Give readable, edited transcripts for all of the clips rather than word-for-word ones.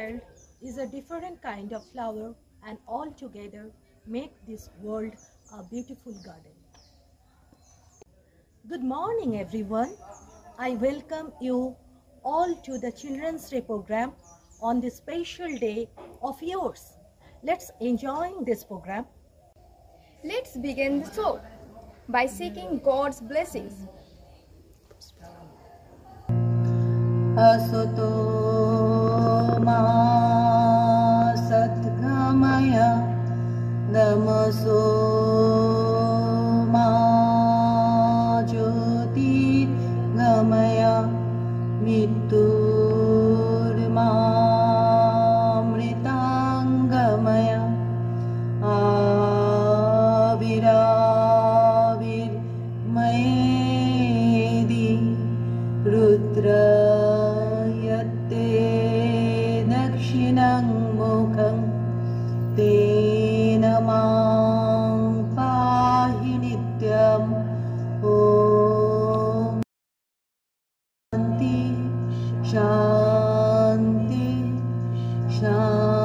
child is a different kind of flower, and all together make this world a beautiful garden. Good morning, everyone. I welcome you all to the Children's Day program on this special day of yours. Let's enjoy this program. Let's begin the show by seeking God's blessings. Asoto ma satgamaya namaso ma jyoti gamaya mittur ma mritangamaya aviravir mayedi rudra Mukham Tena Mang Pahi Nityam Om Shanti Shanti Shanti.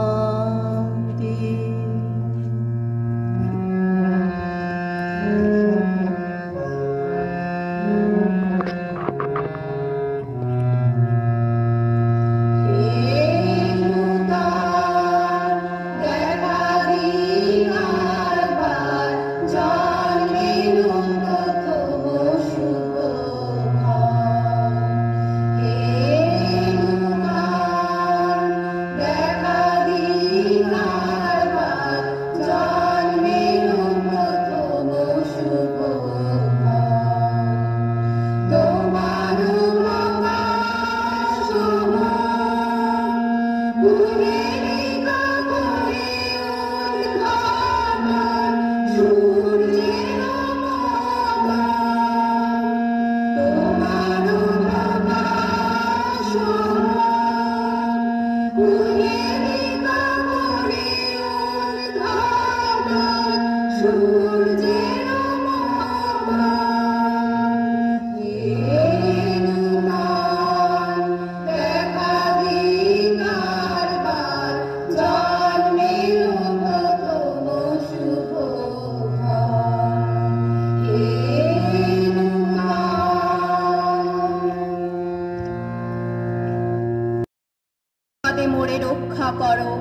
মোরে রক্ষা করো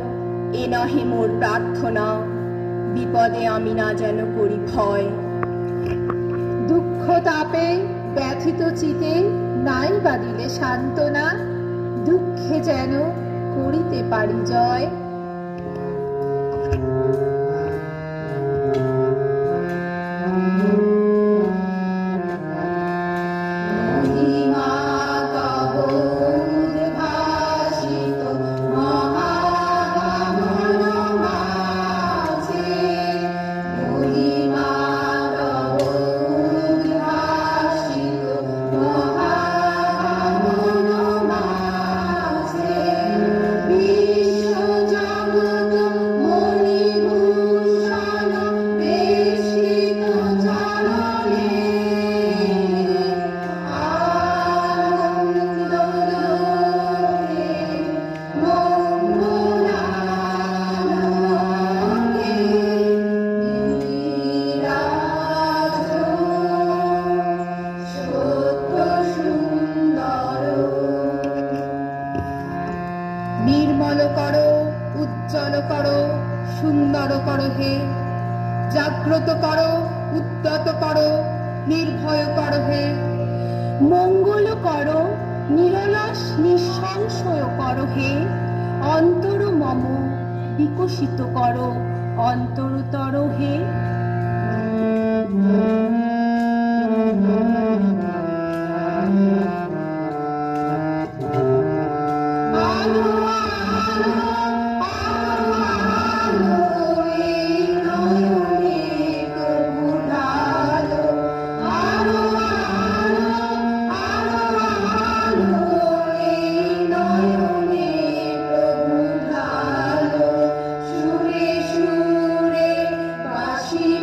এ নহে মোর প্রার্থনা বিপদে আমি না যেন করি ভয় দুঃখ তাপে ব্যথিত চিতে নাই বা দিলে সান্ত্বনা দুঃখে যেন করিতে পারি জয় নির্মল করো উজ্জ্বল করো সুন্দর করো হে জাগ্রত করো উদ্যত করো নির্ভয় করো হে মঙ্গল করো নিরলস নিঃসংশয় করো হে অন্তর মম বিকশিত করো অন্তরতর হে She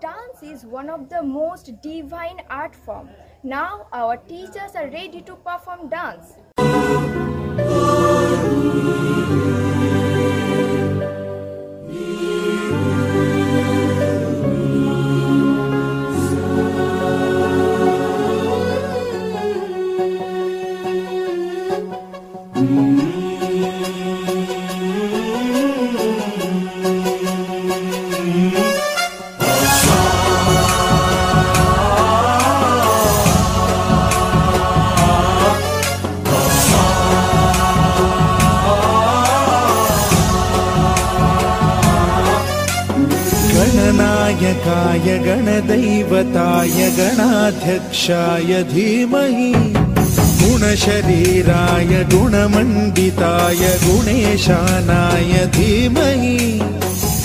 Dance is one of the most divine art form. Now our teachers are ready to perform dance. गणनायकाय गणदैवताय गणाध्यक्षाय धीमहि गुणशरीराय गुणमण्डिताय गुणेशानाय धीमहि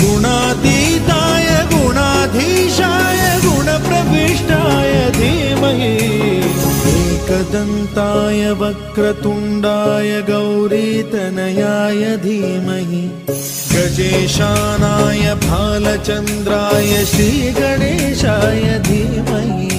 गुणातीताय गुणाधीशाय गुणप्रविष्टाय धीमहि एकदन्ताय वक्रतुण्डाय गौरीतनयाय धीमहि गजेशानाय भालचन्द्राय श्रीगणेशाय धीमहि।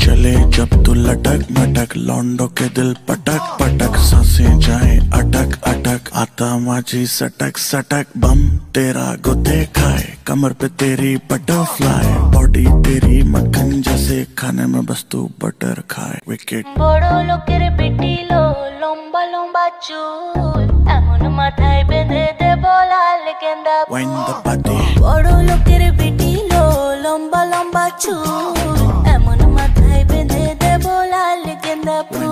चले जब तू लटक मटक लौंडो के दिल पटक पटक सांसें जाए अटक अटक आता माझी सटक सटक बम तेरा गुते खाए कमर पे तेरी बटरफ्लाई बॉडी तेरी मक्खन जैसे खाने में बस तू बटर खाए विकेट बड़ो लोकेर पिटिलो लंबा लंबा चूल एमन माथाय बेंधे दे बोलाल गेंदा वाइन द पार्टी बड़ो लोकेर पिटिलो लंबा लंबा चूल एमन माथाय बेंधे दे बोलाल गेंदा फूल।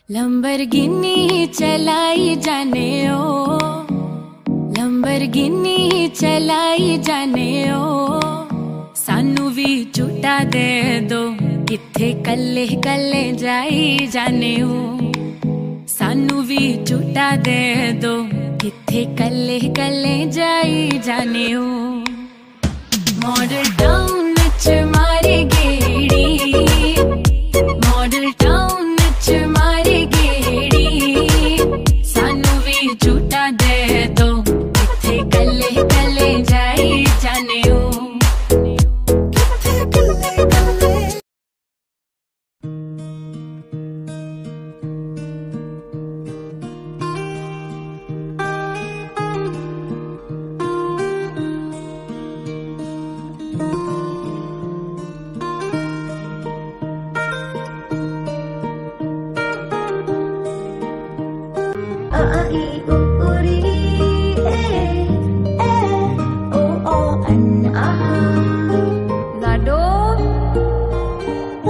लंबरगिनी चलाई जाने ओ लंबरगिनी चलाई जाने ओ सानू भी झूठा दे दो किथे कल्ले कल्ले जाई जाने ओ सानू भी झूठा दे दो किथे कल्ले कल्ले जाई जाने ओ मॉडल टाउन च मारे गेड़ी मॉडल टाउन च मारे गेड़ी सानू भी झूठा दे दो किथे कल्ले कल्ले जाई जाने ओ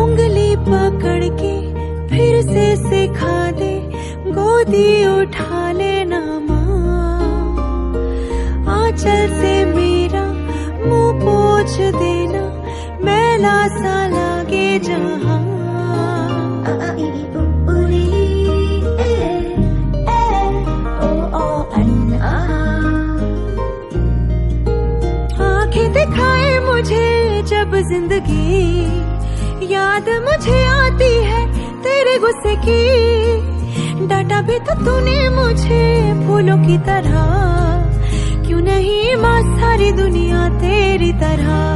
उंगली पकड़ के फिर से सिखा दे गोदी उठा लेना माँ आंचल से मेरा मुंह पोंछ देना मैला सा लागे जहाँ याद मुझे आती है तेरे गुस्से की, डांटा भी तो तूने मुझे फूलों की तरह, क्यों नहीं माँ सारी दुनिया तेरी तरह।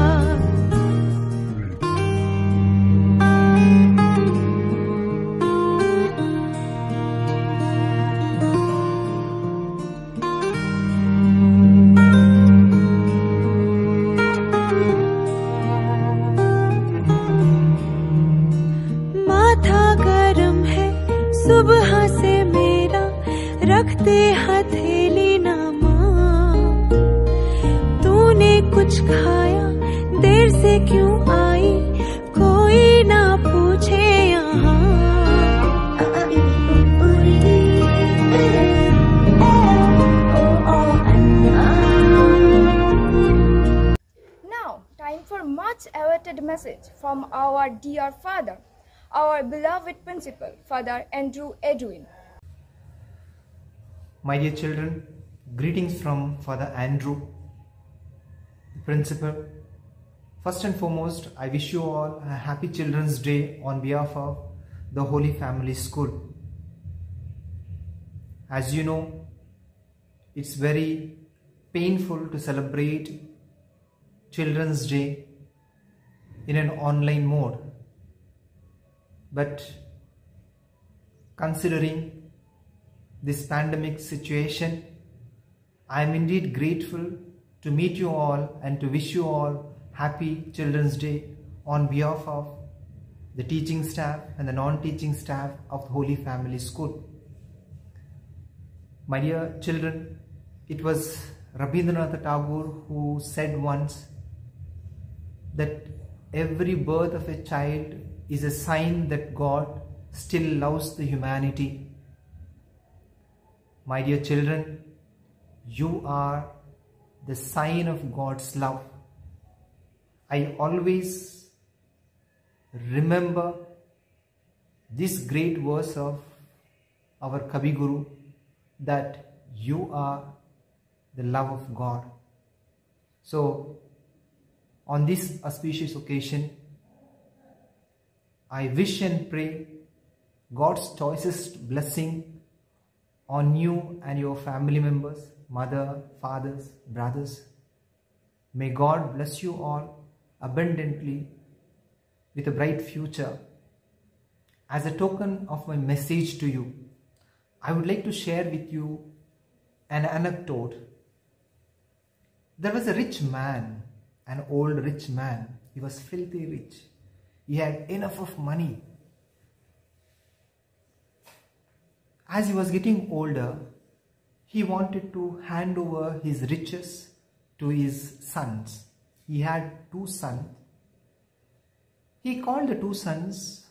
सुबह से मेरा रखते हथेली ना माँ, तूने कुछ खाया देर से क्यों आई, कोई ना पूछे यहाँ। Now, time for much awaited message from our dear father, our beloved principal, Father Andrew Edwin. My dear children, greetings from Father Andrew, the principal. First and foremost, I wish you all a happy Children's Day on behalf of the Holy Family School. As you know, it's very painful to celebrate Children's Day in an online mode. But considering this pandemic situation, I am indeed grateful to meet you all and to wish you all happy Children's Day on behalf of the teaching staff and the non-teaching staff of the Holy Family School. My dear children, it was Rabindranath Tagore who said once that every birth of a child is a sign that God still loves the humanity. My dear children, you are the sign of God's love. I always remember this great verse of our Kavi Guru, that you are the love of God. So, on this auspicious occasion, I wish and pray God's choicest blessing on you and your family members, mother, fathers, brothers. May God bless you all abundantly with a bright future. As a token of my message to you, I would like to share with you an anecdote. There was a rich man, an old rich man. He was filthy rich. He had enough of money. As he was getting older, he wanted to hand over his riches to his sons. He had 2 sons. He called the 2 sons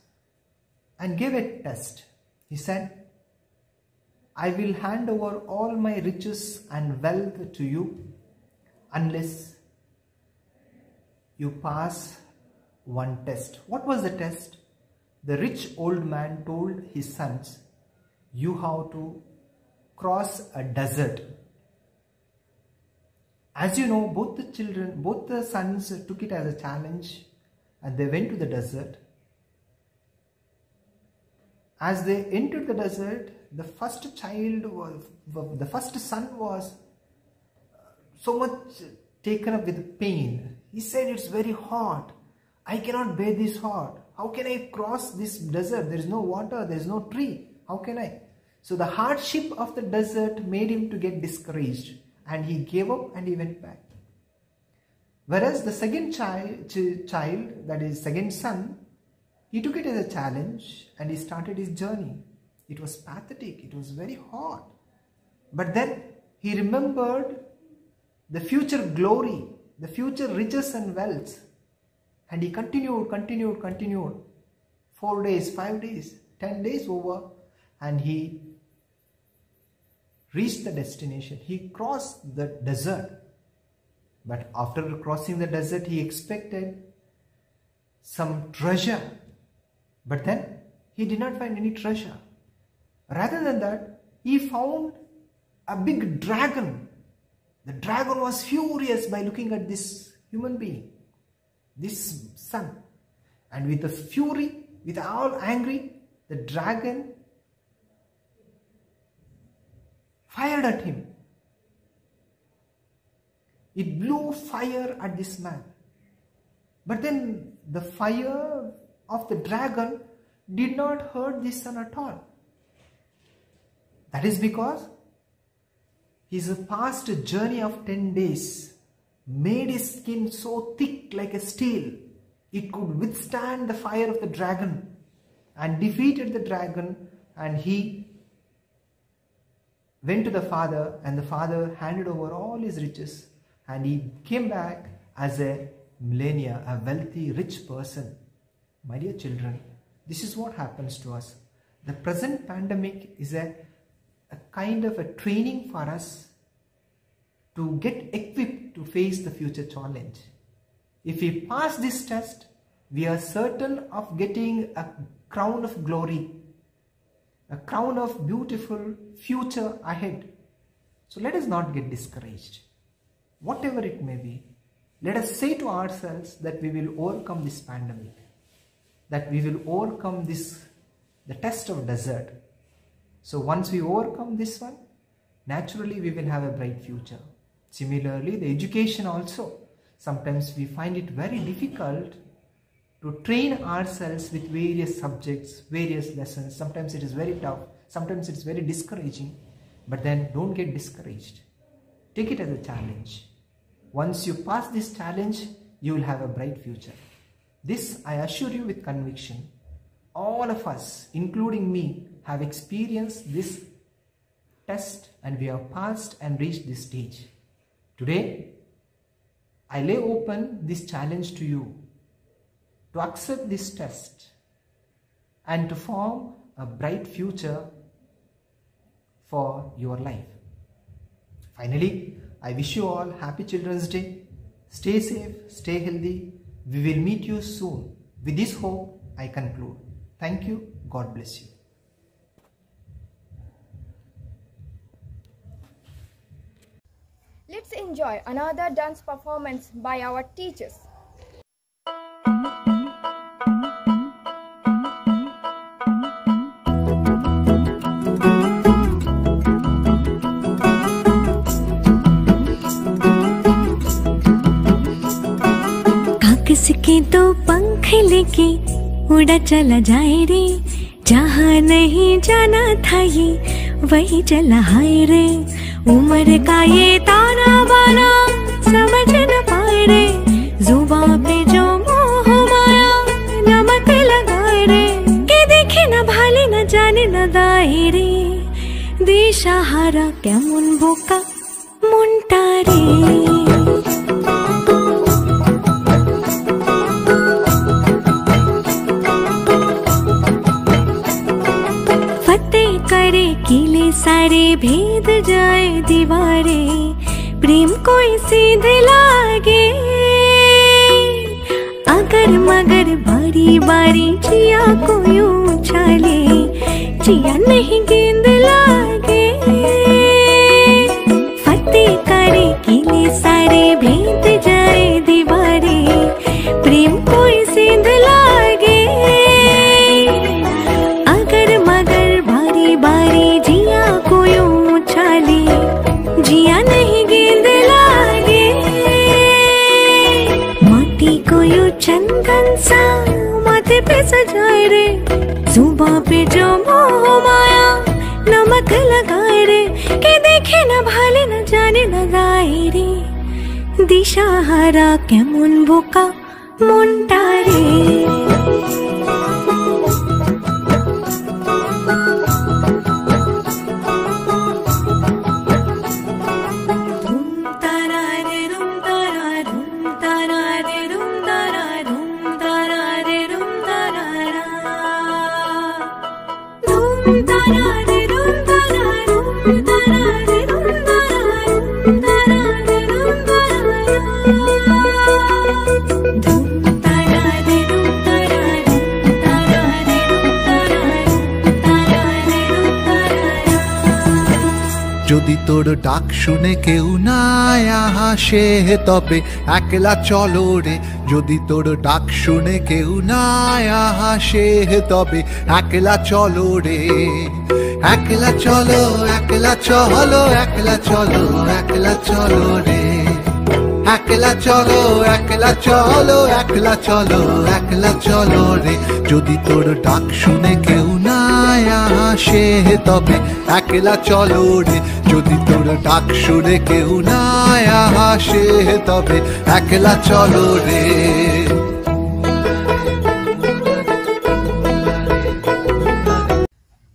and gave a test. He said, I will hand over all my riches and wealth to you unless you pass one test. What was the test? The rich old man told his sons, you have to cross a desert. As you know, both the sons took it as a challenge and they went to the desert. As they entered the desert, the first son was so much taken up with pain. He said, it's very hot. I cannot bear this hot. How can I cross this desert? There is no water, there is no tree. How can I? So the hardship of the desert made him to get discouraged, and he gave up and he went back. Whereas the second child, that is second son, he took it as a challenge and he started his journey. It was pathetic, it was very hot. But then he remembered the future glory, the future riches and wealth. And he continued. 4 days, 5 days, 10 days over, and he reached the destination. He crossed the desert. But after crossing the desert, he expected some treasure. But then he did not find any treasure. Rather than that, he found a big dragon. The dragon was furious by looking at this human being, this son. And with a fury, with all angry, the dragon fired at him. It blew fire at this man. But then the fire of the dragon did not hurt this son at all. That is because his past journey of 10 days made his skin so thick like a steel, it could withstand the fire of the dragon, and defeated the dragon. And he went to the father, and the father handed over all his riches, and he came back as a millennia, a wealthy, rich person. My dear children, this is what happens to us. The present pandemic is a kind of a training for us to get equipped to face the future challenge. If we pass this test, we are certain of getting a crown of glory, a crown of beautiful future ahead. So let us not get discouraged. Whatever it may be, let us say to ourselves that we will overcome this pandemic, that we will overcome the test of desert. So once we overcome this one, naturally we will have a bright future. Similarly, the education also, sometimes we find it very difficult to train ourselves with various subjects, various lessons. Sometimes it is very tough, sometimes it is very discouraging, but then don't get discouraged. Take it as a challenge. Once you pass this challenge, you will have a bright future. This I assure you with conviction. All of us, including me, have experienced this test, and we have passed and reached this stage. Today, I lay open this challenge to you to accept this test and to form a bright future for your life. Finally, I wish you all happy Children's Day. Stay safe, stay healthy. We will meet you soon. With this hope, I conclude. Thank you. God bless you. Let's enjoy another dance performance by our teachers. कागज के दो पंख लेके उड़ा चला जाए रे, जहाँ नहीं जाना था ये वही चला हाय रे। उम्र का ये ताना बाना समझ न पाए रे, जुबां पे जो मोह माया नमक लगाए रे। के देखे न भाले न जाने न दाए रे, दिशाहारा केमन बोका मुंटा रे। किले सारे भेद जाए दीवारे, प्रेम कोई सीधे लागे। अगर मगर बारी बारी जिया को यूं उछाले, जिया नहीं गेंद लागे। फतेह करे किले सारे भेद जाए दीवारे, प्रेम कोई सीध लागे। अगर मगर बारी बारी जिया को यूं उछाले, जिया नहीं गेंद लागे। माटी को यूं चंदन सा माथे पे सजाए रे, जुबां पे जो मोह माया नमक लगाए रे। के देखे न भाले न जाने न गाए रे, दिशाहारा केमन बोका मुंटा रे। যদি তোর ডাক শুনে কেউ না আসে তবে একলা চলো রে, যদি তোর ডাক শুনে কেউ না আসে তবে একলা চলো রে। একলা চলো, একলা চলো, একলা চলো, একলা চলো রে। একলা চলো, একলা চলো, একলা চলো, একলা চলো রে, যদি তোর ডাক শুনে কেউ না আসে তবে একলা চলো রে, যদি তোর ডাক শুনে কেউ না আসে তবে একলা চলো রে।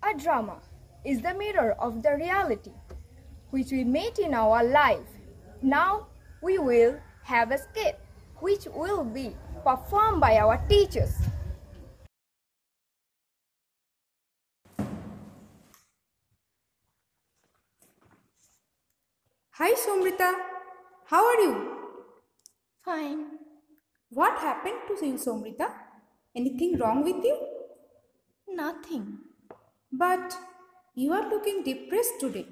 A drama is the mirror of the reality which we meet in our life. Now we will have a skit which will be performed by our teachers. Hi Somrita, how are you? Fine. What happened to you, Somrita? Anything wrong with you? Nothing. But you are looking depressed today.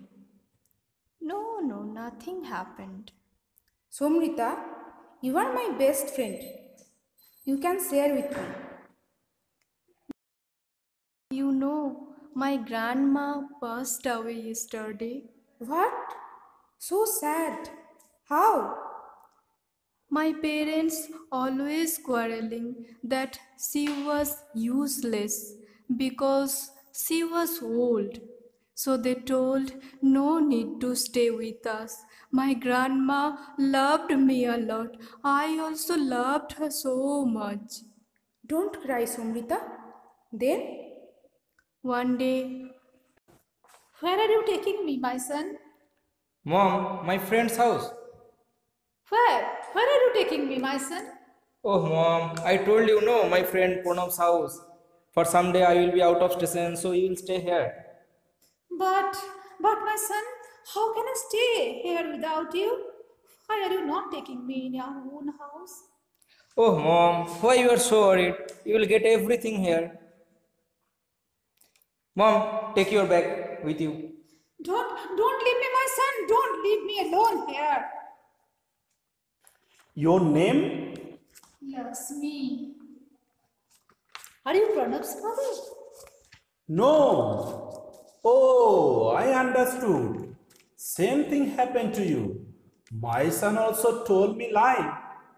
No, nothing happened. Somrita, you are my best friend. You can share with me. You know, my grandma passed away yesterday. What? So sad. How? My parents always quarreling that she was useless because she was old. So they told no need to stay with us. My grandma loved me a lot. I also loved her so much. Don't cry, Somrita. Then? One day. Where are you taking me, my son? Mom, my friend's house. Where? Where are you taking me, my son? Oh, Mom, I told you no, my friend Purnam's house. For some day I will be out of station, so you will stay here. But my son, how can I stay here without you? Why are you not taking me in your own house? Oh, Mom, why you are so worried? You will get everything here. Mom, take your bag with you. Don't leave me, my son. Don't leave me alone here. Your name? Lakshmi. Are you Pranab's mother? No. Oh, I understood. Same thing happened to you. My son also told me lie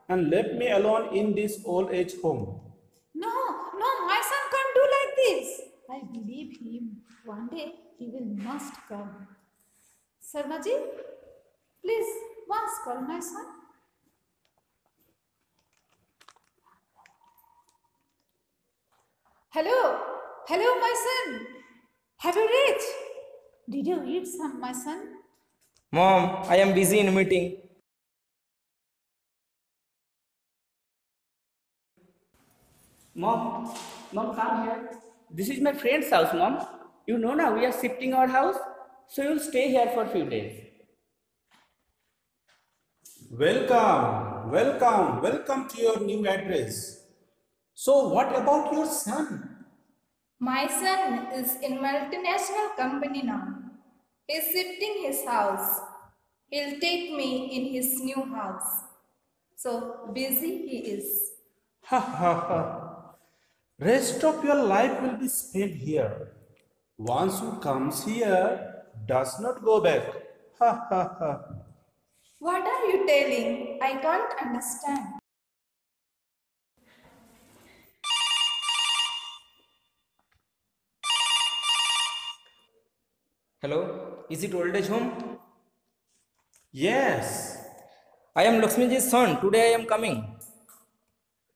and left me alone in this old age home. No, my son can't do like this. I believe him. One day he will must come. Sarmaji, please once call my son. Hello, my son. Have you reached? Did you eat some, my son? Mom, I am busy in a meeting. Mom, come here. This is my friend's house, Mom. You know now we are shifting our house, so you'll stay here for a few days. Welcome to your new address. So what about your son? My son is in multinational company now. He's shifting his house. He'll take me in his new house. So busy he is. Ha ha ha. Rest of your life will be spent here. Once who comes here does not go back. Ha ha ha. What are you telling? I can't understand. Hello, is it old age home? Yes. I am Lakshmiji's son. Today I am coming.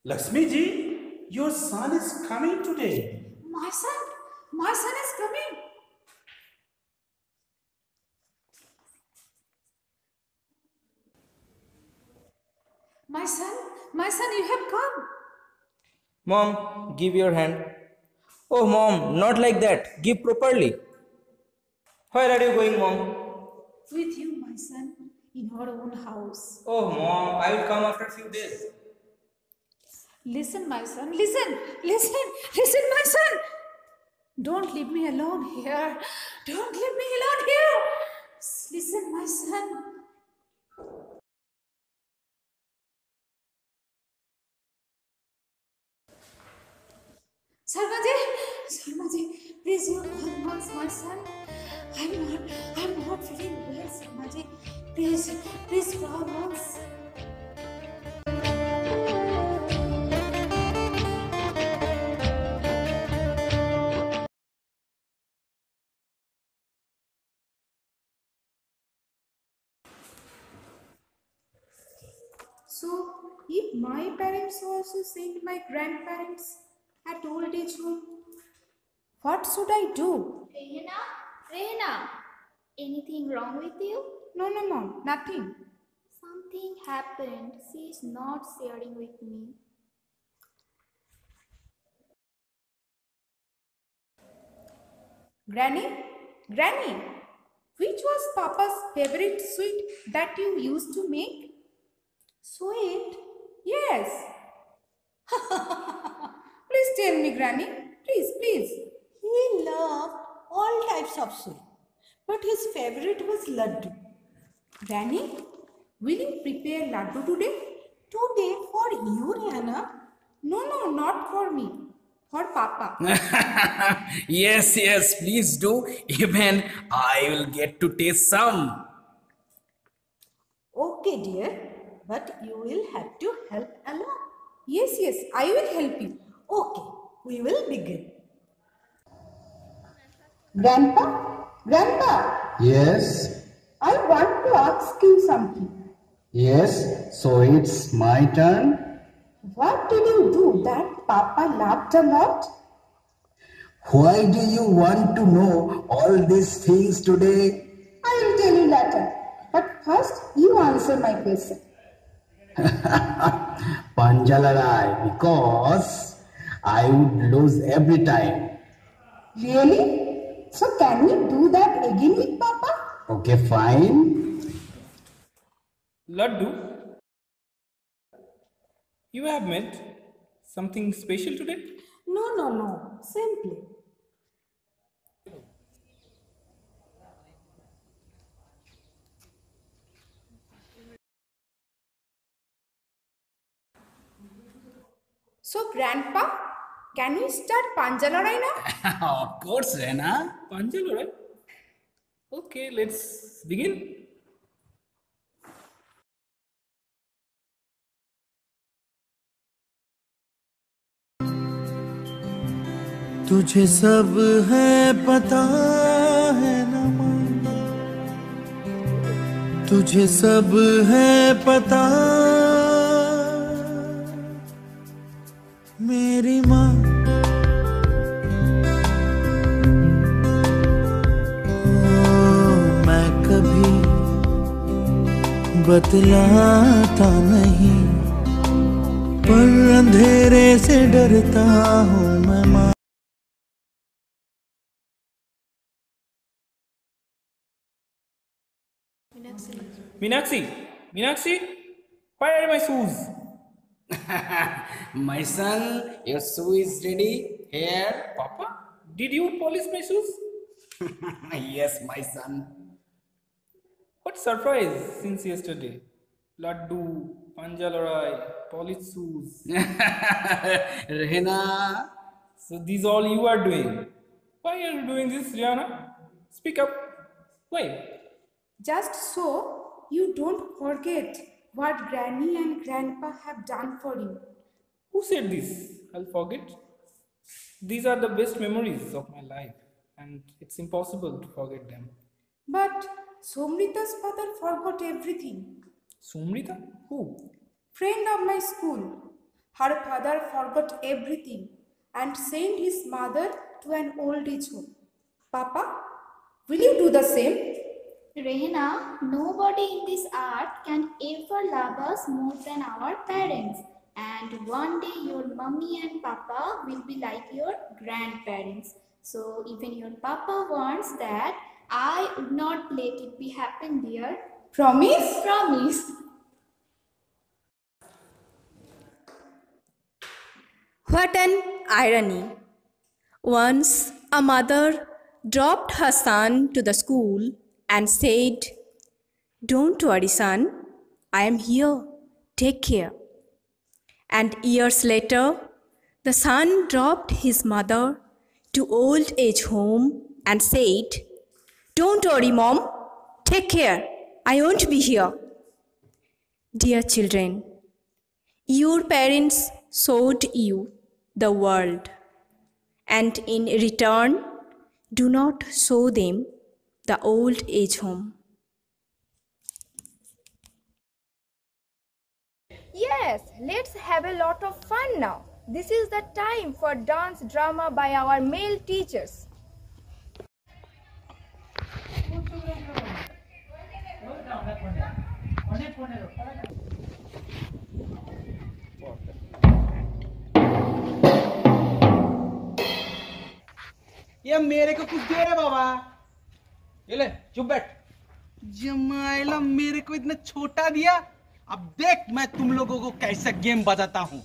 Lakshmiji, your son is coming today. My son is coming. My son, you have come. Mom, give your hand. Oh, Mom, not like that. Give properly. Where are you going, Mom? With you, my son, in our own house. Oh, Mom, I will come after a few days. Listen, my son, listen, my son. Don't leave me alone here. Don't leave me alone here. Listen, my son. Sarmaji, please you call once, my son. I'm not feeling well, Sarmaji. Please call once. So, if my parents also send my grandparents at old age home, what should I do? Rehna, anything wrong with you? No, Mom, nothing. Something happened. She is not sharing with me. Granny, which was Papa's favorite sweet that you used to make? Sweet? Yes. Please tell me, Granny. Please. He loved all types of sweet, but his favorite was laddu. Granny, will you prepare laddu today? Today for you, Rehna? No, not for me. For Papa. Yes, please do. Even I will get to taste some. Okay, dear, but you will have to help along. Yes, I will help you. Okay, we will begin. Grandpa. Yes. I want to ask you something. Yes. So it's my turn. What did you do that Papa laughed a lot? Why do you want to know all these things today? I will tell you later. But first, you answer my question. Panjalarai, because I would lose every time. Really? So can we do that again with Papa? Okay, fine. Laddu, you have made something special today? No. Simply. So, Grandpa, can we start Panjalarai now? Of course, Rehna. Panjalarai. Okay, let's begin. तुझे सब है पता है ना माँ, तुझे सब है पता मेरी माँ। मैं कभी बतलाता नहीं, पर अंधेरे से डरता हूँ मैं माँ। Meenakshi, where are my shoes? My son, your shoe is ready. Here. Papa, did you polish my shoes? Yes, my son. What surprise since yesterday. Laddu, Panjalarai, polished shoes. Rehna. So these all you are doing. Why are you doing this, Rihanna? Speak up. Why? Just so you don't forget what Granny and Grandpa have done for you. Who said this? I'll forget. These are the best memories of my life, and it's impossible to forget them. But Somrita's father forgot everything. Somrita? Who? Friend of my school. Her father forgot everything and sent his mother to an old age home. Papa, will you do the same? Rehna, nobody in this earth can ever love us more than our parents. And one day your mummy and papa will be like your grandparents. So even your papa wants that, I would not let it be happen, dear. Promise? Promise. What an irony. Once a mother dropped her son to the school and said, "Don't worry, son, I am here. Take care." And years later, the son dropped his mother to old age home and said, "Don't worry, Mom. Take care. I won't be here." Dear children, your parents showed you the world, and in return, do not show them the old age home. Yes, let's have a lot of fun now. This is the time for dance drama by our male teachers. ये मेरे को कुछ दे रे बाबा। ये ले, चुप बैठ। जमाइला मेरे को इतना छोटा दिया। अब देख मैं तुम लोगों को कैसा गेम बजाता हूँ।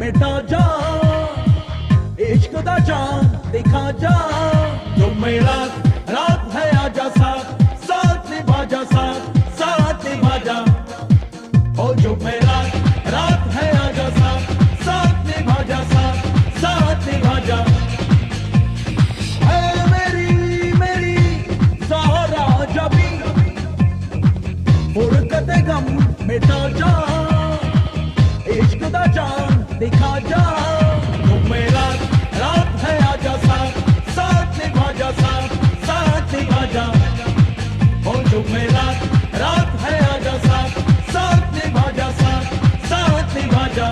मिटा जा इश्क दा जान दिखा जा जो मेरा रात है आजा साथ साथ निभा जा साथ निभा जा ओ जो मेरा रात है आजा साथ निभा जा साथ निभा जा ऐ मेरी सहारा जबी फुरकत गम मिटा जा इश्क दा जान दिखा जा जो मेरा रात है आजा साथ निभा जा साथ निभा जा ओ जो मेरा रात है आजा साथ निभा जा साथ निभा जा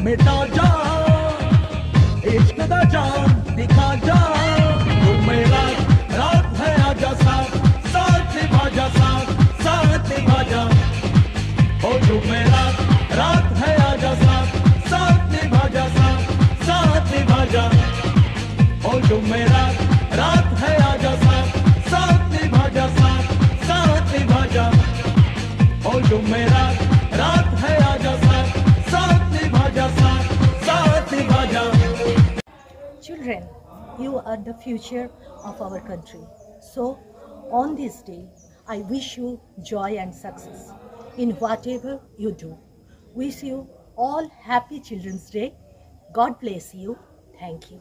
मिटा जा इश्क दा जान दिखा जा जो मेरा रात है आजा साथ निभा जा साथ निभा जा ओ जो मेरा रात है आजा साथ निभा जा साथ निभा जा ओ जो मेरा रात है आजा साथ निभा जा साथ निभा जा ओ जो मेरा रात है आजा Children, you are the future of our country. So, on this day, I wish you joy and success in whatever you do. Wish you all happy Children's Day. God bless you. Thank you.